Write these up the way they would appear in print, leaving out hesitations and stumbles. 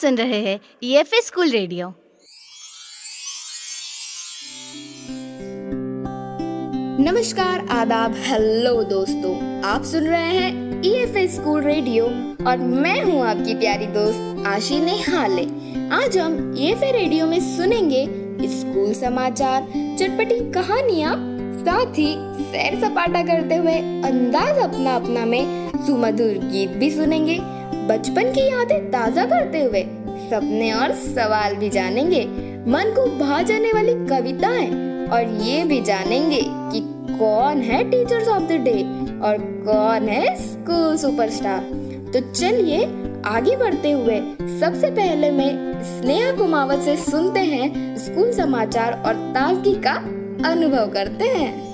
सुन रहे हैं ईएफए school radio. नमस्कार, आदाब, हेलो दोस्तों, आप सुन रहे हैं ईएफए स्कूल रेडियो और मैं हूं आपकी प्यारी दोस्त आशी नेहाले। आज हम ईएफए रेडियो में सुनेंगे स्कूल समाचार, चटपटी कहानियां, साथ ही सैर सपाटा करते हुए अंदाज अपना अपना में सुमधुर गीत भी सुनेंगे। बचपन की यादें ताजा करते हुए सपने और सवाल भी जानेंगे, मन को भा जाने वाली कविताएं, और ये भी जानेंगे कि कौन है टीचर्स ऑफ द डे और कौन है स्कूल सुपरस्टार। तो चलिए आगे बढ़ते हुए सबसे पहले मैं स्नेहा कुमावत से सुनते हैं स्कूल समाचार और ताजगी का अनुभव करते हैं।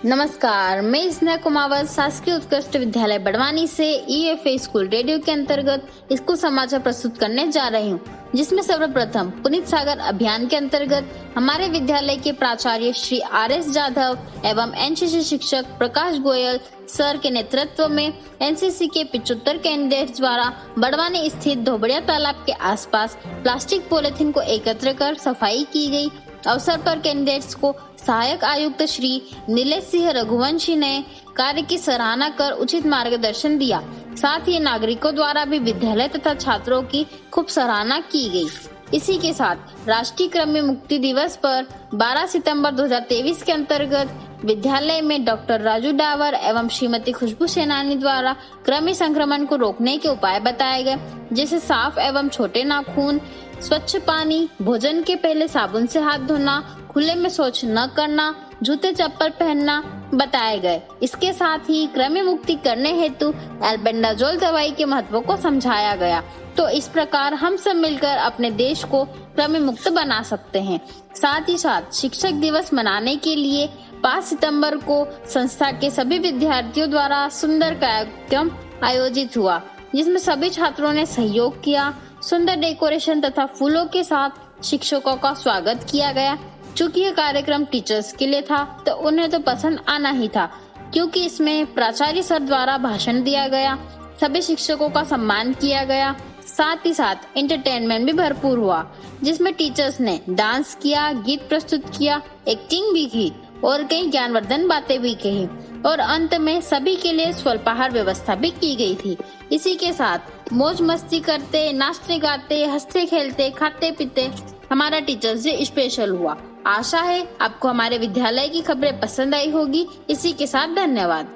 नमस्कार, मैं स्नेहा कुमावत शासकीय उत्कृष्ट विद्यालय बड़वानी से ईएफए स्कूल रेडियो के अंतर्गत स्कूल समाचार प्रस्तुत करने जा रही हूँ, जिसमें सर्वप्रथम पुनीत सागर अभियान के अंतर्गत हमारे विद्यालय के प्राचार्य श्री आरएस जाधव एवं एनसीसी शिक्षक प्रकाश गोयल सर के नेतृत्व में एनसीसी के 75 कैंडिडेट्स द्वारा बड़वानी स्थित धोबड़िया तालाब के आसपास प्लास्टिक पॉलिथीन को एकत्र कर सफाई की गई। अवसर पर कैंडिडेट्स को सहायक आयुक्त श्री नीलेश सिंह रघुवंशी ने कार्य की सराहना कर उचित मार्गदर्शन दिया। साथ ही नागरिकों द्वारा भी विद्यालय तथा छात्रों की खूब सराहना की गई। इसी के साथ राष्ट्रीय कृमि मुक्ति दिवस पर 12 सितंबर 2023 के अंतर्गत विद्यालय में डॉक्टर राजू डावर एवं श्रीमती खुशबू सेनानी द्वारा कृमि संक्रमण को रोकने के उपाय बताए गए, जैसे साफ एवं छोटे नाखून, स्वच्छ पानी, भोजन के पहले साबुन से हाथ धोना, खुले में शौच न करना, जूते चप्पल पहनना बताए गए। इसके साथ ही कृमि मुक्ति करने हेतु एल्बेंडाजोल दवाई के महत्व को समझाया गया। तो इस प्रकार हम सब मिलकर अपने देश को कृमि मुक्त बना सकते हैं। साथ ही साथ शिक्षक दिवस मनाने के लिए 5 सितंबर को संस्था के सभी विद्यार्थियों द्वारा सुंदर कार्यक्रम आयोजित हुआ, जिसमें सभी छात्रों ने सहयोग किया। सुंदर डेकोरेशन तथा फूलों के साथ शिक्षकों का स्वागत किया गया। चूँकि यह कार्यक्रम टीचर्स के लिए था तो उन्हें तो पसंद आना ही था, क्योंकि इसमें प्राचार्य सर द्वारा भाषण दिया गया, सभी शिक्षकों का सम्मान किया गया। साथ ही साथ एंटरटेनमेंट भी भरपूर हुआ, जिसमें टीचर्स ने डांस किया, गीत प्रस्तुत किया, एक्टिंग भी की और कई ज्ञानवर्धन बातें भी कही, और अंत में सभी के लिए स्वल्पाहार व्यवस्था भी की गई थी। इसी के साथ मौज मस्ती करते, नाचते गाते, हंसते खेलते, खाते पीते हमारा टीचर्स डे स्पेशल हुआ। आशा है आपको हमारे विद्यालय की खबरें पसंद आई होगी। इसी के साथ धन्यवाद।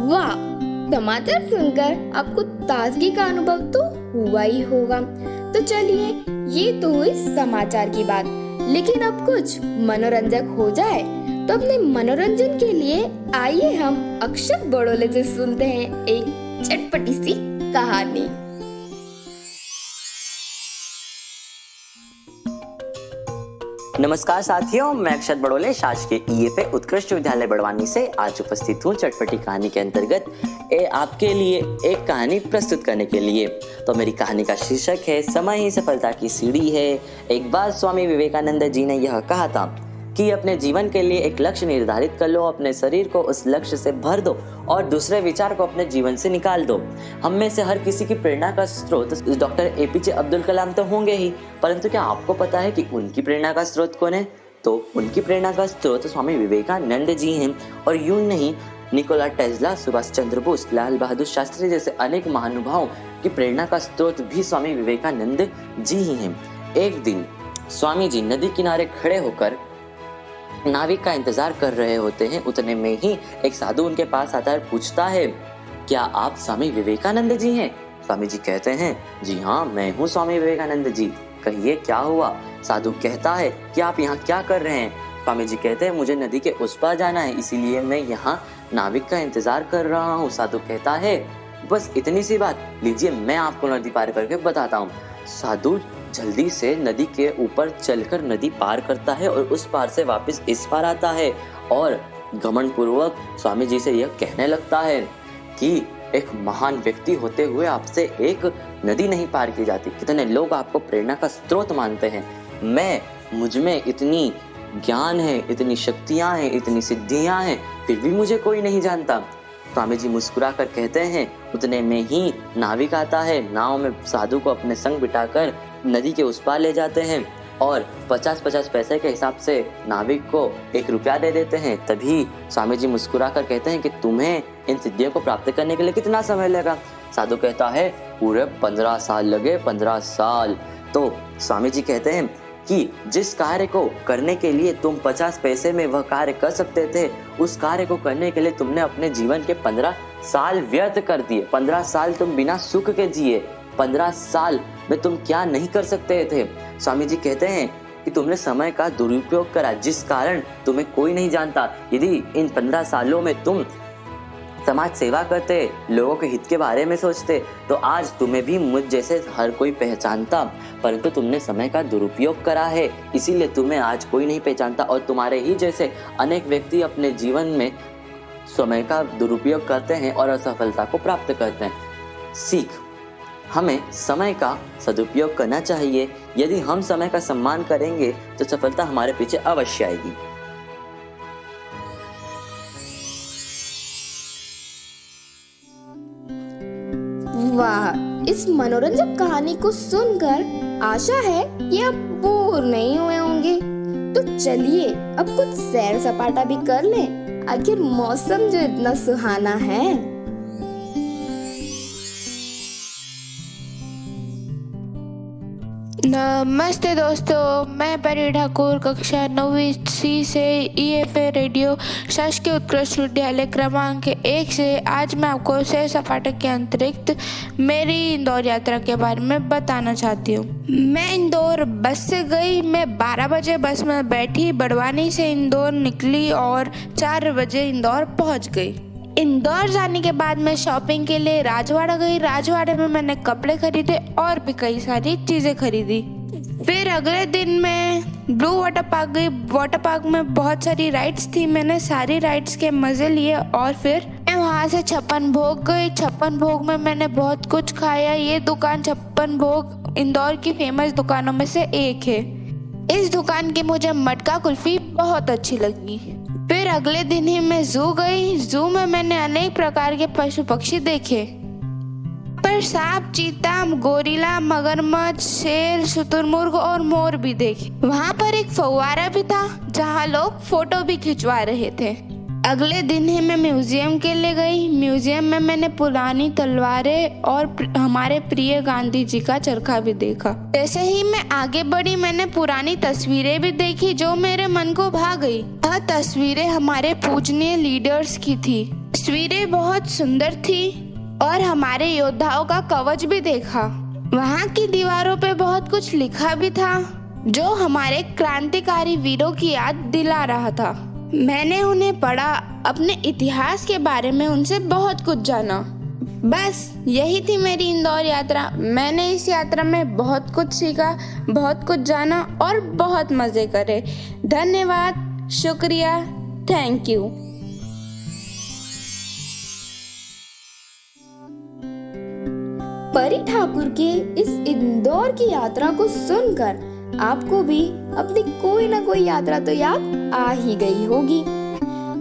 वाह, समाचार सुनकर आपको ताजगी का अनुभव तो हुआ ही होगा। तो चलिए, ये तो हुई समाचार की बात, लेकिन अब कुछ मनोरंजक हो जाए तो अपने मनोरंजन के लिए आइए हम अक्षत बड़ोले से सुनते हैं एक चटपटी सी कहानी। नमस्कार साथियों, मैं अक्षत बड़ोले शासकीय ईएफए उत्कृष्ट विद्यालय बड़वानी से आज उपस्थित हूँ चटपटी कहानी के अंतर्गत आपके लिए एक कहानी प्रस्तुत करने के लिए। तो मेरी कहानी का शीर्षक है समय ही सफलता की सीढ़ी है। एक बार स्वामी विवेकानंद जी ने यह कहा था कि अपने जीवन के लिए एक लक्ष्य निर्धारित कर लो, अपने शरीर को उस लक्ष्य से भर दो और दूसरे विचार को अपने जीवन से निकाल दो। हम में से हर किसी की प्रेरणा का स्रोत डॉक्टर एपीजे अब्दुल कलाम तो होंगे ही, परंतु क्या आपको पता है कि उनकी प्रेरणा का स्रोत कौन है? तो उनकी प्रेरणा का स्रोत स्वामी विवेकानंद जी हैं। और यूं नहीं, निकोला टेस्ला, सुभाष चंद्र बोस, लाल बहादुर शास्त्री जैसे अनेक महानुभावों की प्रेरणा का स्रोत भी स्वामी विवेकानंद जी ही हैं। एक दिन स्वामी जी नदी किनारे खड़े होकर नाविक का इंतजार कर रहे होते हैं। उतने में ही एक साधु उनके पास आता है, पूछता है, क्या आप स्वामी विवेकानंद जी हैं? स्वामी जी कहते हैं, जी हाँ, मैं हूँ स्वामी विवेकानंद जी। कहिए क्या हुआ? साधु कहता है कि आप यहाँ क्या कर रहे हैं? स्वामी जी कहते हैं, मुझे नदी के उस पार जाना है, इसीलिए मैं यहाँ नाविक का इंतजार कर रहा हूँ। साधु कहता है, बस इतनी सी बात, लीजिए मैं आपको नदी पार करके बताता हूँ। साधु जल्दी से नदी के ऊपर चलकर नदी पार करता है और उस पार से वापस इस पार आता है और घमंड पूर्वक स्वामी जी से यह कहने लगता है कि एक महान व्यक्ति होते हुए आपसे एक नदी नहीं पार की जाती। कितने लोग आपको प्रेरणा का स्रोत मानते हैं। मुझ में इतनी ज्ञान है, इतनी शक्तियां हैं, इतनी सिद्धियां हैं, फिर भी मुझे कोई नहीं जानता। स्वामी जी मुस्कुरा कर कहते हैं, उतने में ही नाविक आता है। नाव में साधु को अपने संग बिठाकर नदी के उस पार ले जाते हैं और 50-50 पैसे के हिसाब से नाविक को 1 रुपया दे देते हैं। तभी स्वामी जी मुस्कुरा कर कहते हैं कि तुम्हें इन सिद्धियों को प्राप्त करने के लिए कितना समय लगा? साधु कहता है पूरे 15 साल लगे, 15 साल। तो स्वामी जी कहते हैं कि जिस कार्य को करने के लिए तुम 50 पैसे में वह कार्य कर सकते थे, उस कार्य को करने के लिए तुमने अपने जीवन के 15 साल व्यर्थ कर दिए। 15 साल तुम बिना सुख के जिए। 15 साल में तुम क्या नहीं कर सकते थे? स्वामी जी कहते हैं कि तुमने समय का दुरुपयोग करा, जिस कारण तुम्हें कोई नहीं जानता। यदि इन 15 सालों में तुम समाज सेवा करते, लोगों के हित के बारे में सोचते, तो आज तुम्हें भी मुझ जैसे हर कोई पहचानता। परंतु तुमने समय का दुरुपयोग करा है, इसीलिए तुम्हें आज कोई नहीं पहचानता। और तुम्हारे ही जैसे अनेक व्यक्ति अपने जीवन में समय का दुरुपयोग करते हैं और असफलता को प्राप्त करते हैं। सीख, हमें समय का सदुपयोग करना चाहिए। यदि हम समय का सम्मान करेंगे तो सफलता हमारे पीछे अवश्य आएगी। वाह, इस मनोरंजक कहानी को सुनकर आशा है कि आप बोर नहीं हुए होंगे। तो चलिए अब कुछ सैर सपाटा भी कर लें, आखिर मौसम जो इतना सुहाना है। नमस्ते दोस्तों, मैं परी ठाकुर कक्षा 9वीं C से EFA रेडियो शासकीय उत्कृष्ट विद्यालय क्रमांक 1 से आज मैं आपको सैर सपाटे के अतिरिक्त मेरी इंदौर यात्रा के बारे में बताना चाहती हूँ। मैं इंदौर बस से गई। मैं 12 बजे बस में बैठी, बड़वानी से इंदौर निकली और 4 बजे इंदौर पहुँच गई। इंदौर जाने के बाद मैं शॉपिंग के लिए राजवाड़ा गई। राजवाड़े में मैंने कपड़े खरीदे और भी कई सारी चीज़ें खरीदी। फिर अगले दिन मैं ब्लू वाटर पार्क गई। वाटर पार्क में बहुत सारी राइड्स थी, मैंने सारी राइड्स के मज़े लिए और फिर मैं वहाँ से छप्पन भोग गई। छप्पन भोग में मैंने बहुत कुछ खाया। ये दुकान छप्पन भोग इंदौर की फेमस दुकानों में से एक है। इस दुकान की मुझे मटका कुल्फ़ी बहुत अच्छी लगी। फिर अगले दिन ही मैं जू गई। जू में मैंने अनेक प्रकार के पशु पक्षी देखे, पर सांप, चीता, गोरिल्ला, मगरमच्छ, शेर, शुतुरमुर्ग और मोर भी देखे। वहाँ पर एक फव्वारा भी था जहाँ लोग फोटो भी खिंचवा रहे थे। अगले दिन ही मैं म्यूजियम के लिए गई। म्यूजियम में मैंने पुरानी तलवारें और हमारे प्रिय गांधी जी का चरखा भी देखा। जैसे ही मैं आगे बढ़ी मैंने पुरानी तस्वीरें भी देखी जो मेरे मन को भा गई। यह तस्वीरें हमारे पूजनीय लीडर्स की थी। तस्वीरें बहुत सुंदर थी और हमारे योद्धाओं का कवच भी देखा। वहाँ की दीवारों पे बहुत कुछ लिखा भी था जो हमारे क्रांतिकारी वीरों की याद दिला रहा था। मैंने उन्हें पढ़ा, अपने इतिहास के बारे में उनसे बहुत कुछ जाना। बस यही थी मेरी इंदौर यात्रा। मैंने इस यात्रा में बहुत कुछ सीखा, बहुत कुछ जाना और बहुत मज़े करे। धन्यवाद, शुक्रिया, थैंक यू। परी ठाकुर के इस इंदौर की यात्रा को सुनकर आपको भी अपनी कोई ना कोई यात्रा तो याद आ ही गई होगी।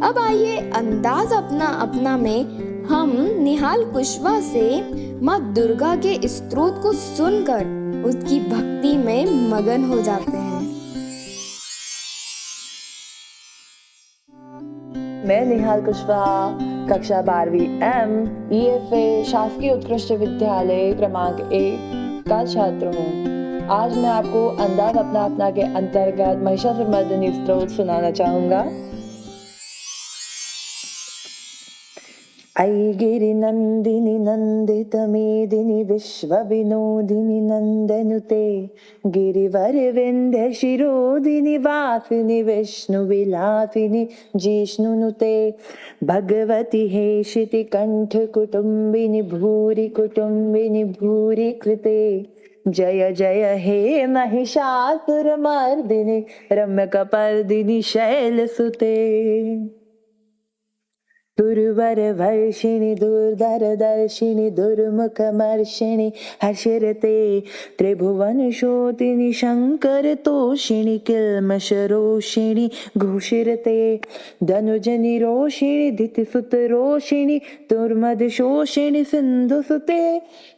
अब आइए अंदाज अपना अपना में हम निहाल कुशवाहा से माँ दुर्गा के स्तोत्र को सुनकर उसकी भक्ति में मगन हो जाते हैं। मैं निहाल कुशवाहा कक्षा 12वीं M EFA शासकीय उत्कृष्ट विद्यालय क्रमांक 1 का छात्र हूँ। आज मैं आपको अंदाज अपना अपना के अंतर्गत महिषासुरमर्दिनी स्तोत्र सुनाना चाहूँगा। ऐ गिरि नंदिनी नंदित मेदिनी विश्व विनोदिनी नंदनुते गिरिवर विंध्य शिरोदिनी वासिनी विष्णु विलासिनी जिष्णुनुते भगवती हेशिति कंठ कुटुंबिनी भूरि कृते जय जय हे महिषासुरमर्दिनी रम्यकपर्दिनी शैलसुते। दुर्वर वर्षिणि दुर्धरदर्शिनि दुर्मुखमर्षिणि हर्षरते त्रिभुवनशोधिनि शङ्करतोषिणि किल्मषरोषिणि घोषिरते धनुजनिरोषिणि दितिसुतरोषिणि दुर्मदशोषिणि सिन्धुसुते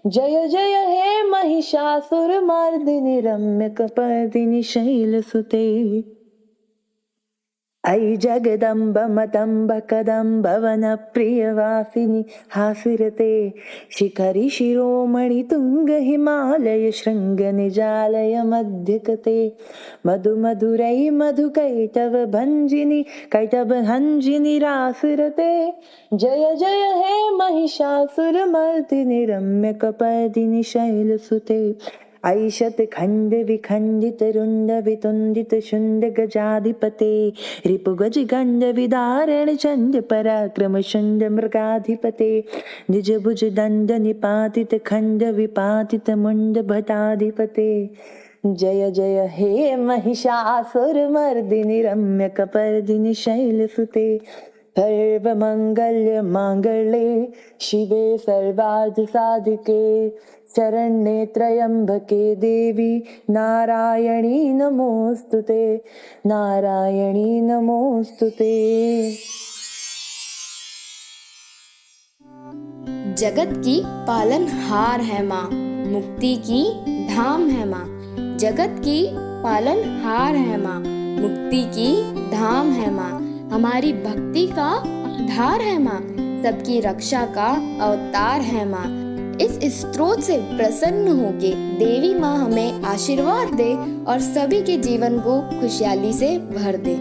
जय जय हे महिषासुरमर्दिनि रम्यकपर्दिनि शैलसुते ऐ जगदम्ब मतम्ब कदम्ब वनप्रियवासिनि हासिरते शिखरि शिरोमणि तुङ्ग हिमालय शृङ्ग निजालय मध्यकते मधु मधुरै मधुकैटव भञ्जिनि कैटभञ्जिनि रासिरते जय जय हे महिषासुरमर्दिनि रम्यकपर्दिनि शैलसुते ऐशत खंड विखंडित रुंड वितुंडित शुंड गजाधिपते रिपुगज गंड विदारण चंड पराक्रम शुंड मृगाधिपते निज भुज दंड निपातित खंड विपातित मुंड भटाधिपते जय जय हे महिषासुरमर्दिनि रम्यकपर्दिनि शैलसुते सर्वमंगल्य मांगल्ये शिवे सर्वार्थ साधिके शरण्ये त्र्यंबके देवी नारायणी नमोस्तुते नारायणी नमोस्तुते। जगत की पालनहार है माँ, मुक्ति की धाम है माँ। जगत की पालनहार है माँ, मुक्ति की धाम है माँ। हमारी भक्ति का आधार है माँ, सबकी रक्षा का अवतार है माँ। इस स्त्रोत से प्रसन्न होके देवी माँ हमें आशीर्वाद दे और सभी के जीवन को खुशहाली से भर दे।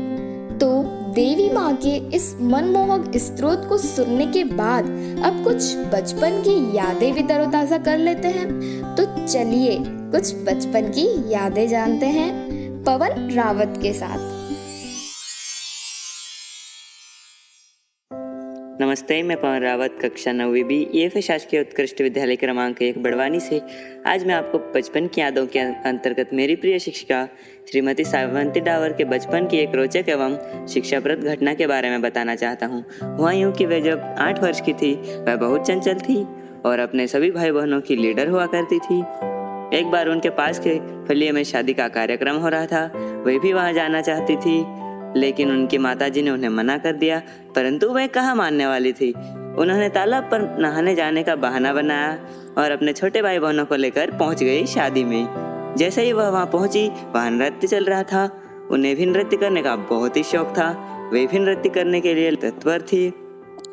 तो देवी माँ के इस मनमोहक स्त्रोत को सुनने के बाद अब कुछ बचपन की यादें भी तरोताजा कर लेते हैं। तो चलिए कुछ बचपन की यादें जानते हैं पवन रावत के साथ। नमस्ते, मैं पवन रावत, कक्षा 9वीं बी, ईएफए शासकीय उत्कृष्ट विद्यालय क्रमांक 1 बड़वानी से आज मैं आपको बचपन की यादों के अंतर्गत मेरी प्रिय शिक्षिका श्रीमती सावंती डावर के बचपन की एक रोचक एवं शिक्षाप्रद घटना के बारे में बताना चाहता हूँ। हुआ यूँ कि वह जब 8 वर्ष की थी वह बहुत चंचल थी और अपने सभी भाई बहनों की लीडर हुआ करती थी। एक बार उनके पास के फलिये में शादी का कार्यक्रम हो रहा था, वह भी वहाँ जाना चाहती थी, लेकिन उनकी माताजी ने उन्हें मना कर दिया। परंतु वह कहाँ मानने वाली थी। उन्होंने तालाब पर नहाने जाने का बहाना बनाया और अपने छोटे भाई बहनों को लेकर पहुंच गई शादी में। जैसे ही वह वहां पहुंची, वहां नृत्य चल रहा था। उन्हें भी नृत्य करने का बहुत ही शौक था। वे भी नृत्य करने के लिए तत्पर थी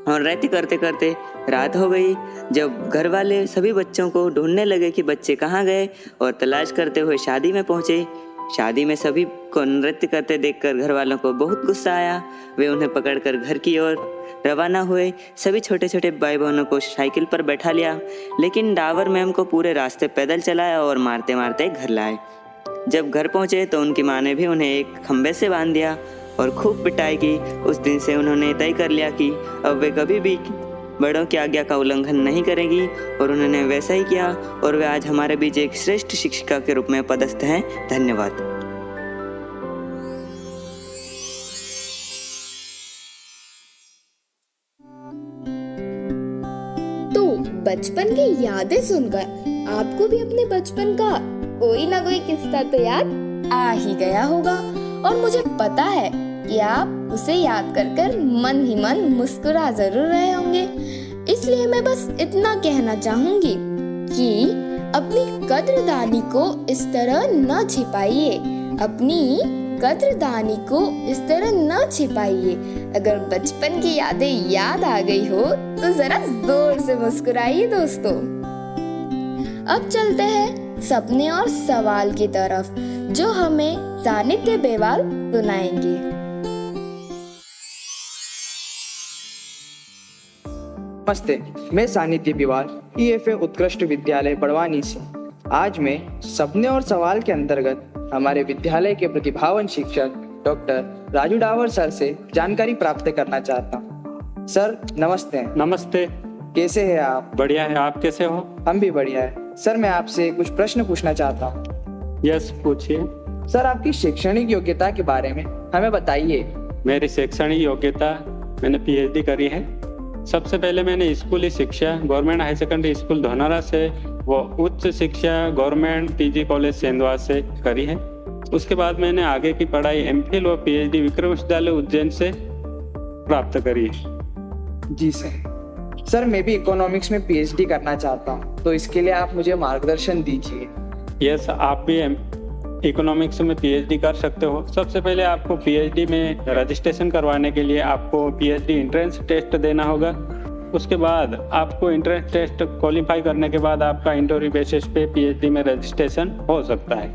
और नृत्य करते करते रात हो गई। जब घर वाले सभी बच्चों को ढूंढने लगे कि बच्चे कहाँ गए और तलाश करते हुए शादी में पहुंचे। शादी में सभी को नृत्य करते देखकर घर वालों को बहुत गुस्सा आया। वे उन्हें पकड़कर घर की ओर रवाना हुए। सभी छोटे छोटे भाई बहनों को साइकिल पर बैठा लिया, लेकिन डावर मैम को पूरे रास्ते पैदल चलाया और मारते मारते घर लाए। जब घर पहुंचे तो उनकी माँ ने भी उन्हें एक खंबे से बांध दिया और खूब पिटाई की। उस दिन से उन्होंने तय कर लिया कि अब वे कभी भी बड़ों की आज्ञा का उल्लंघन नहीं करेगी और उन्होंने वैसा ही किया और वे आज हमारे बीच एक श्रेष्ठ शिक्षिका के रूप में पदस्थ हैं। धन्यवाद। तो बचपन की यादें सुनकर आपको भी अपने बचपन का कोई ना कोई किस्सा तो याद आ ही गया होगा और मुझे पता है कि आप उसे याद कर मन ही मन मुस्कुरा जरूर रहे होंगे। इसलिए मैं बस इतना कहना चाहूंगी कि अपनी कद्रदानी को इस तरह न छिपाइए, अपनी कद्रदानी को इस तरह न छिपाइए। अगर बचपन की यादें याद आ गई हो तो जरा जोर से मुस्कुराइए दोस्तों। अब चलते हैं सपने और सवाल की तरफ, जो हमें सानिध्य बेवाल सुनाएंगे। नमस्ते, मैं सानिध्य बिवाल, ईएफए उत्कृष्ट विद्यालय बड़वानी से। आज मैं सपने और सवाल के अंतर्गत हमारे विद्यालय के प्रतिभावान शिक्षक डॉक्टर राजू डावर सर से जानकारी प्राप्त करना चाहता हूँ। सर नमस्ते। नमस्ते। कैसे हैं आप? बढ़िया है, आप कैसे हो? हम भी बढ़िया है। सर मैं आपसे कुछ प्रश्न पूछना चाहता हूँ। यस, पूछिए। सर आपकी शैक्षणिक योग्यता के बारे में हमें बताइए। मेरी शैक्षणिक योग्यता, मैंने पीएचडी करी है सबसे पहले मैंने स्कूली शिक्षा government high secondary school Dhanaura से व उच्च शिक्षा गवर्नमेंट पीजी कॉलेज सेंधवा से करी है। उसके बाद मैंने आगे की पढ़ाई एमफिल व पीएचडी विक्रम विश्वविद्यालय उज्जैन से प्राप्त करी है। जी सर, मैं भी इकोनॉमिक्स में पीएचडी करना चाहता हूँ, तो इसके लिए आप मुझे मार्गदर्शन दीजिए। यस, आप भी इकोनॉमिक्स में पीएचडी कर सकते हो। सबसे पहले आपको पीएचडी में रजिस्ट्रेशन करवाने के लिए आपको पीएचडी एंट्रेंस टेस्ट देना होगा। उसके बाद आपको एंट्रेंस टेस्ट क्वालिफाई करने के बाद आपका इंटरव्यू बेसिस पे पीएचडी में रजिस्ट्रेशन हो सकता है।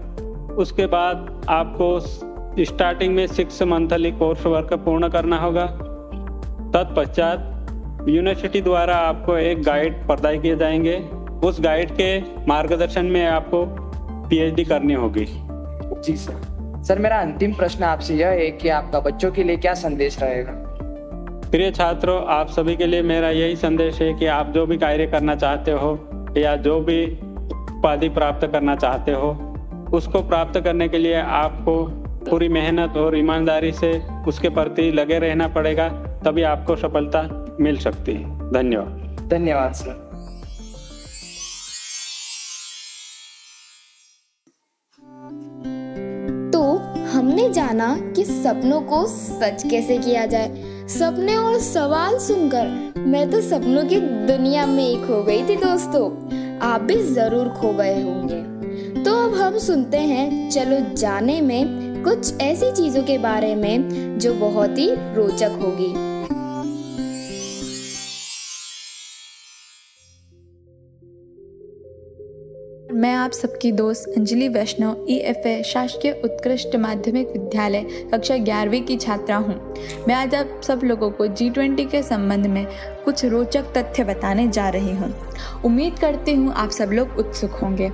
उसके बाद आपको स्टार्टिंग में 6 मंथली कोर्स वर्क पूर्ण करना होगा। तत्पश्चात यूनिवर्सिटी द्वारा आपको एक गाइड प्रदान किए जाएंगे। उस गाइड के मार्गदर्शन में आपको पीएचडी करनी होगी। जी सर, मेरा अंतिम प्रश्न आपसे यह है कि आपका बच्चों के लिए क्या संदेश रहेगा? प्रिय छात्रों, आप सभी के लिए मेरा यही संदेश है कि आप जो भी कार्य करना चाहते हो या जो भी उपाधि प्राप्त करना चाहते हो, उसको प्राप्त करने के लिए आपको पूरी मेहनत और ईमानदारी से उसके प्रति लगे रहना पड़ेगा, तभी आपको सफलता मिल सकती है। धन्यवाद सर। तो हमने जाना कि सपनों को सच कैसे किया जाए। सपने और सवाल सुनकर मैं तो सपनों की दुनिया में ही खो गई थी दोस्तों। आप भी जरूर खो गए होंगे। तो अब हम सुनते हैं चलो जाने में कुछ ऐसी चीजों के बारे में जो बहुत ही रोचक होगी। मैं आप सबकी दोस्त अंजलि वैष्णव EFA शासकीय उत्कृष्ट माध्यमिक विद्यालय कक्षा 11वीं की छात्रा हूँ। मैं आज आप सब लोगों को G20 के संबंध में कुछ रोचक तथ्य बताने जा रही हूँ। उम्मीद करती हूँ आप सब लोग उत्सुक होंगे।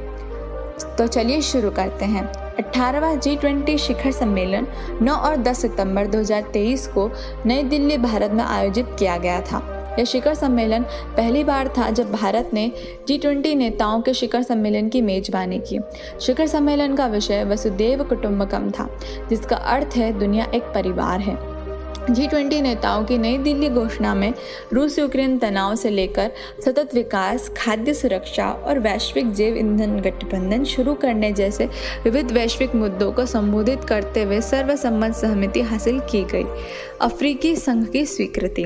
तो चलिए शुरू करते हैं। 18वां G20 शिखर सम्मेलन 9 और 10 सितंबर 2023 को नई दिल्ली, भारत में आयोजित किया गया था। यह शिखर सम्मेलन पहली बार था जब भारत ने G20 नेताओं के शिखर सम्मेलन की मेजबानी की। शिखर सम्मेलन का विषय वसुधैव कुटुंबकम था, जिसका अर्थ है दुनिया एक परिवार है। G20 नेताओं की नई दिल्ली घोषणा में रूस यूक्रेन तनाव से लेकर सतत विकास, खाद्य सुरक्षा और वैश्विक जैव ईंधन गठबंधन शुरू करने जैसे विविध वैश्विक मुद्दों को संबोधित करते हुए सर्वसम्मत सहमति हासिल की गई। अफ्रीकी संघ की स्वीकृति।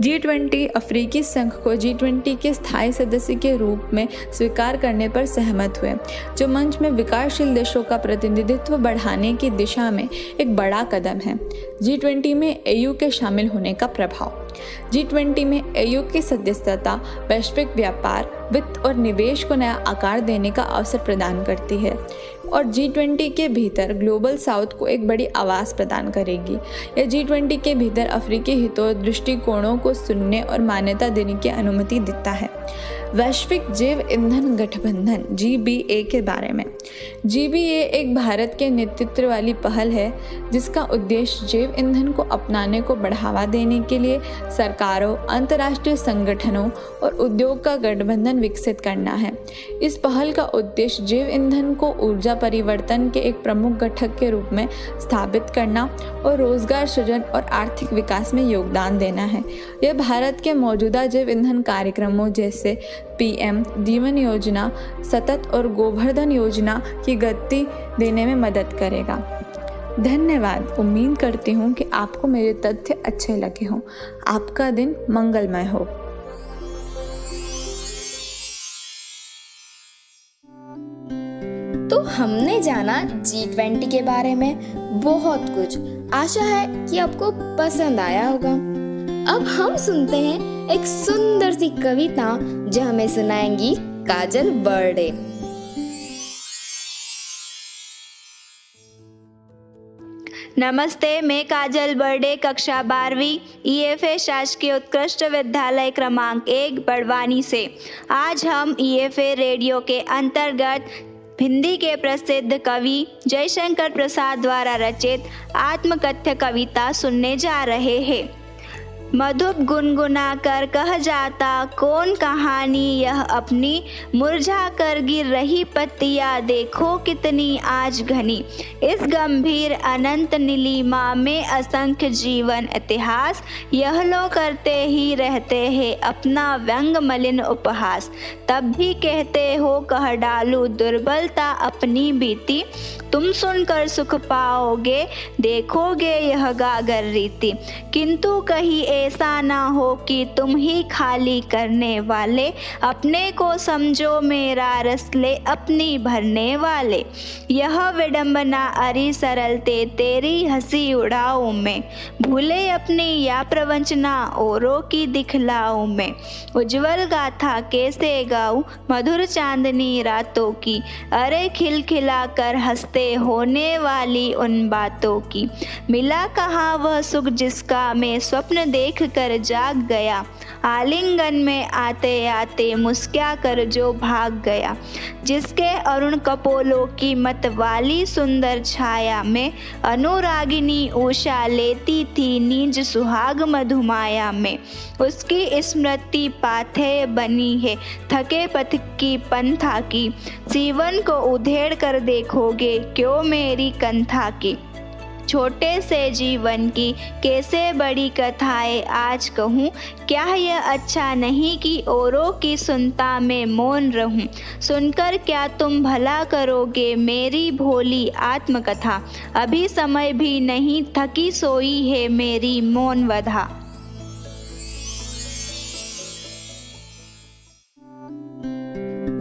G20 अफ्रीकी संघ को G20 के स्थायी सदस्य के रूप में स्वीकार करने पर सहमत हुए, जो मंच में विकासशील देशों का प्रतिनिधित्व बढ़ाने की दिशा में एक बड़ा कदम है। G20 में AU के शामिल होने का प्रभाव। G20 में AU की सदस्यता वैश्विक व्यापार, वित्त और निवेश को नया आकार देने का अवसर प्रदान करती है और G20 के भीतर ग्लोबल साउथ को एक बड़ी आवाज़ प्रदान करेगी। यह G20 के भीतर अफ्रीकी हितों और दृष्टिकोणों को सुनने और मान्यता देने की अनुमति देता है। वैश्विक जैव ईंधन गठबंधन GBA के बारे में। GBA एक भारत के नेतृत्व वाली पहल है जिसका उद्देश्य जैव ईंधन को अपनाने को बढ़ावा देने के लिए सरकारों, अंतर्राष्ट्रीय संगठनों और उद्योग का गठबंधन विकसित करना है। इस पहल का उद्देश्य जैव ईंधन को ऊर्जा परिवर्तन के एक प्रमुख घटक के रूप में स्थापित करना और रोजगार सृजन और आर्थिक विकास में योगदान देना है। यह भारत के मौजूदा जैव ईंधन कार्यक्रमों जैसे PM जीवन योजना, सतत और गोवर्धन योजना की गति देने में मदद करेगा। धन्यवाद। उम्मीद करती हूँ कि आपको मेरे तथ्य अच्छे लगे हों। आपका दिन मंगलमय हो। तो हमने जाना G20 के बारे में बहुत कुछ। आशा है कि आपको पसंद आया होगा। अब हम सुनते हैं एक सुंदर सी कविता जो हमें सुनाएंगी काजल बर्डे। नमस्ते, मैं काजल बर्डे कक्षा 12वीं EFA शासकीय उत्कृष्ट विद्यालय क्रमांक 1 बड़वानी से। आज हम EFA रेडियो के अंतर्गत हिंदी के प्रसिद्ध कवि जयशंकर प्रसाद द्वारा रचित आत्मकथ्य कविता सुनने जा रहे हैं। मधुप गुनगुना कर कह जाता कौन कहानी यह अपनी, मुरझा कर गिर रही पत्तियां देखो कितनी आज घनी। इस गंभीर अनंत नीलिमा में असंख्य जीवन इतिहास, यह लो करते ही रहते हैं अपना व्यंग मलिन उपहास। तब भी कहते हो कह डालू दुर्बलता अपनी बीती, तुम सुनकर सुख पाओगे देखोगे यह गागर रीति। किंतु कहीं ऐसा ना हो कि तुम ही खाली करने वाले, अपने को समझो मेरा रस ले अपनी भरने वाले। यह विडंबना अरी सरलते तेरी हंसी उड़ाऊं मैं, भूले अपनी या प्रवंचना औरों की दिखलाऊं मैं। उज्जवल गाथा कैसे गाऊं मधुर चांदनी रातों की, अरे खिलखिला कर हंसते होने वाली उन बातों की। मिला कहाँ वह सुख जिसका मैं स्वप्न देख कर जाग गया, आलिंगन में आते आते मुस्कुरा कर जो भाग गया। जिसके अरुण कपोलों की मत वाली सुंदर छाया में, अनुरागिनी उषा लेती थी नींद सुहाग मधुमाया में। उसकी स्मृति पाथेय बनी है थके पथ की पंथा की, जीवन को उधेड़ कर देखोगे क्यों मेरी कंथा की। छोटे से जीवन की कैसे बड़ी कथाएं आज कहूँ, क्या यह अच्छा नहीं कि औरों की सुनता मैं मौन रहूँ। सुनकर क्या तुम भला करोगे मेरी भोली आत्मकथा, अभी समय भी नहीं थकी सोई है मेरी मौन वधा।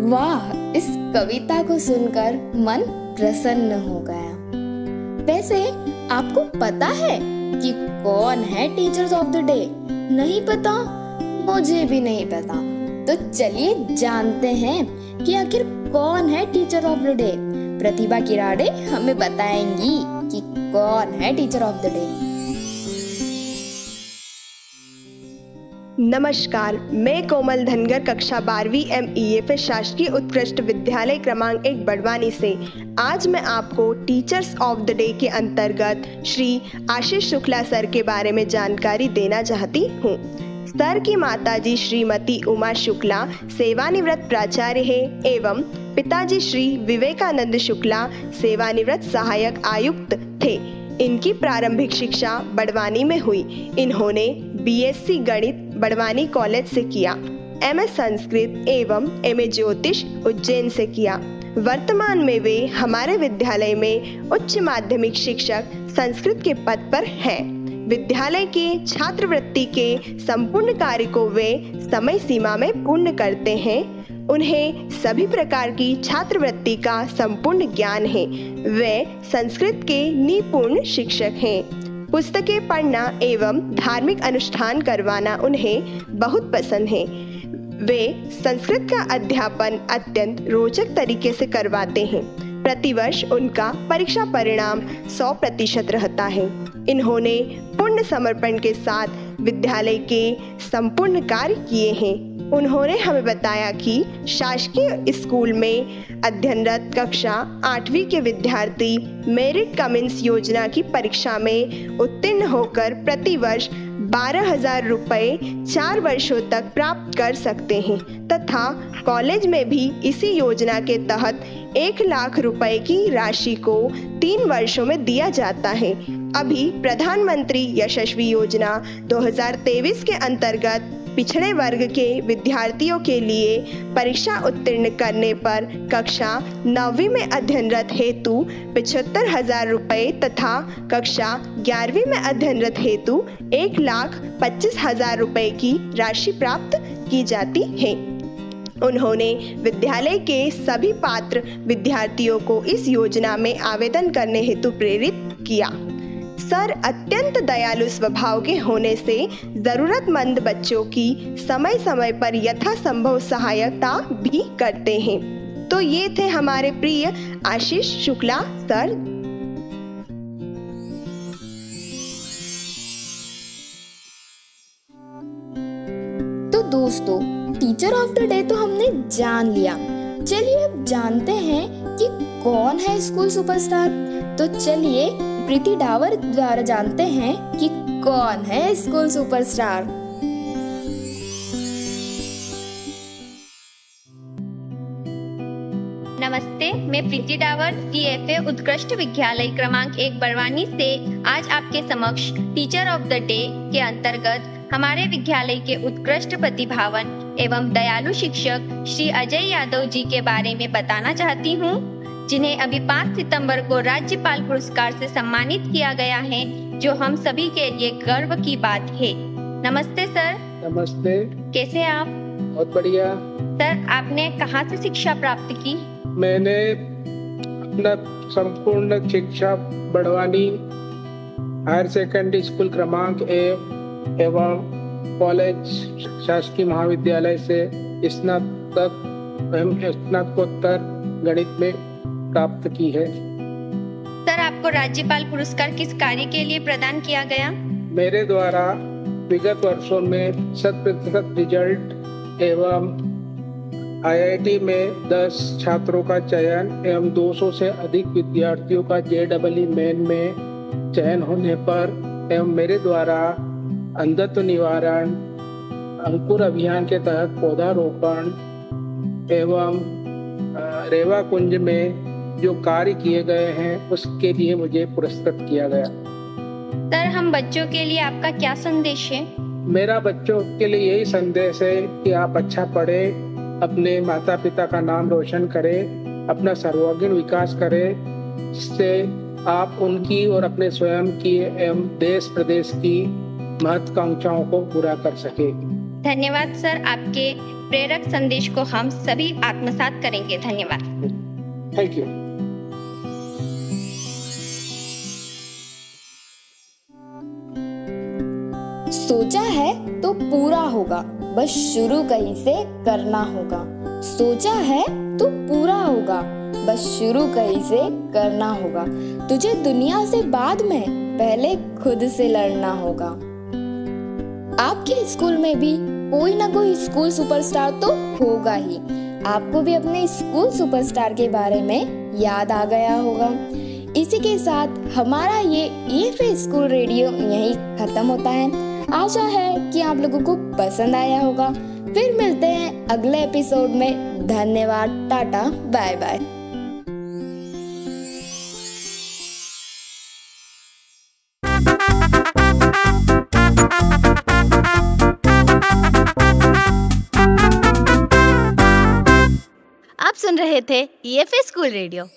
वाह, इस कविता को सुनकर मन प्रसन्न हो गया। वैसे आपको पता है कि कौन है टीचर्स ऑफ द डे? नहीं पता? मुझे भी नहीं पता। तो चलिए जानते हैं कि आखिर कौन है टीचर ऑफ द डे। प्रतिभा किराड़े हमें बताएंगी कि कौन है टीचर ऑफ द डे। नमस्कार, मैं कोमल धनगर कक्षा 12वीं MEFA शासकीय उत्कृष्ट विद्यालय क्रमांक 1 बड़वानी से आज मैं आपको टीचर्स ऑफ द डे के अंतर्गत श्री आशीष शुक्ला सर के बारे में जानकारी देना चाहती हूँ। सर की माताजी श्रीमती उमा शुक्ला सेवानिवृत्त प्राचार्य है एवं पिताजी श्री विवेकानंद शुक्ला सेवानिवृत्त सहायक आयुक्त थे। इनकी प्रारंभिक शिक्षा बड़वानी में हुई। इन्होंने BSc गणित बड़वानी कॉलेज से किया, MS संस्कृत एवं MA ज्योतिष उज्जैन से किया। वर्तमान में वे हमारे विद्यालय में उच्च माध्यमिक शिक्षक संस्कृत के पद पर हैं। विद्यालय के छात्रवृत्ति के संपूर्ण कार्य को वे समय सीमा में पूर्ण करते हैं। उन्हें सभी प्रकार की छात्रवृत्ति का संपूर्ण ज्ञान है। वे संस्कृत के निपुण शिक्षक हैं। पुस्तकें पढ़ना एवं धार्मिक अनुष्ठान करवाना उन्हें बहुत पसंद है। वे संस्कृत का अध्यापन अत्यंत रोचक तरीके से करवाते हैं। प्रतिवर्ष उनका परीक्षा परिणाम 100% रहता है। इन्होंने पूर्ण समर्पण के साथ विद्यालय के संपूर्ण कार्य किए हैं। उन्होंने हमें बताया कि शासकीय स्कूल में अध्ययनरत कक्षा 8वीं के विद्यार्थी मेरिट कमिंस योजना की परीक्षा में उत्तीर्ण होकर प्रतिवर्ष 12,000 रुपये 4 वर्षों तक प्राप्त कर सकते हैं तथा कॉलेज में भी इसी योजना के तहत 1 लाख रुपए की राशि को 3 वर्षों में दिया जाता है। अभी प्रधानमंत्री यशस्वी योजना 2023 के अंतर्गत पिछड़े वर्ग के विद्यार्थियों के लिए परीक्षा उत्तीर्ण करने पर कक्षा 9वीं में अध्ययनरत हेतु 75,000 रुपये तथा कक्षा 11वीं में अध्ययनरत हेतु 1,25,000 रुपये की राशि प्राप्त की जाती है। उन्होंने विद्यालय के सभी पात्र विद्यार्थियों को इस योजना में आवेदन करने हेतु प्रेरित किया। सर अत्यंत दयालु स्वभाव के होने से जरूरतमंद बच्चों की समय समय पर यथासंभव सहायता भी करते हैं। तो ये थे हमारे प्रिय आशीष शुक्ला सर। तो दोस्तों, टीचर ऑफ द डे तो हमने जान लिया। चलिए अब जानते हैं कि कौन है स्कूल सुपरस्टार। तो चलिए प्रीति डावर द्वारा जानते हैं कि कौन है स्कूल सुपरस्टार? नमस्ते, मैं प्रीति डावर ईएफए उत्कृष्ट विद्यालय क्रमांक 1 बड़वानी से आज आपके समक्ष टीचर ऑफ द डे के अंतर्गत हमारे विद्यालय के उत्कृष्ट प्रतिभावान एवं दयालु शिक्षक श्री अजय यादव जी के बारे में बताना चाहती हूँ, जिन्हें अभी 5 सितंबर को राज्यपाल पुरस्कार से सम्मानित किया गया है, जो हम सभी के लिए गर्व की बात है। नमस्ते सर। नमस्ते। कैसे आप? बहुत बढ़िया। सर, आपने कहाँ से शिक्षा प्राप्त की? मैंने अपना संपूर्ण शिक्षा बड़वानी हायर सेकेंडरी स्कूल क्रमांक 1 एवं कॉलेज शासकीय महाविद्यालय से स्नातक एवं स्नातकोत्तर गणित में प्राप्त की है। सर, आपको राज्यपाल पुरस्कार किस कार्य के लिए प्रदान किया गया? मेरे द्वारा विगत वर्षों में 100% रिजल्ट एवं आईआईटी में 10 छात्रों का चयन एवं 200 से अधिक विद्यार्थियों का JEE मेन में चयन होने पर एवं मेरे द्वारा अंधत्व निवारण अंकुर अभियान के तहत पौधारोपण एवं रेवा कुंज में जो कार्य किए गए हैं उसके लिए मुझे पुरस्कृत किया गया। सर, हम बच्चों के लिए आपका क्या संदेश है? मेरा बच्चों के लिए यही संदेश है कि आप अच्छा पढ़ें, अपने माता पिता का नाम रोशन करें, अपना सर्वांगीण विकास करें, जिससे आप उनकी और अपने स्वयं की एवं देश प्रदेश की महत्वाकांक्षाओं को पूरा कर सके। धन्यवाद सर, आपके प्रेरक संदेश को हम सभी आत्मसात करेंगे। धन्यवाद। Thank you. सोचा है तो पूरा होगा, बस शुरू कहीं से करना होगा। सोचा है तो पूरा होगा, बस शुरू कहीं से करना होगा। तुझे दुनिया से बाद में पहले खुद से लड़ना होगा। आपके स्कूल में भी कोई ना कोई स्कूल सुपरस्टार तो होगा ही। आपको भी अपने स्कूल सुपरस्टार के बारे में याद आ गया होगा। इसी के साथ हमारा ये ईएफए स्कूल रेडियो यहीं खत्म होता है। आशा है कि आप लोगों को पसंद आया होगा। फिर मिलते हैं अगले एपिसोड में। धन्यवाद, टाटा, बाय बाय। आप सुन रहे थे ईएफए स्कूल रेडियो।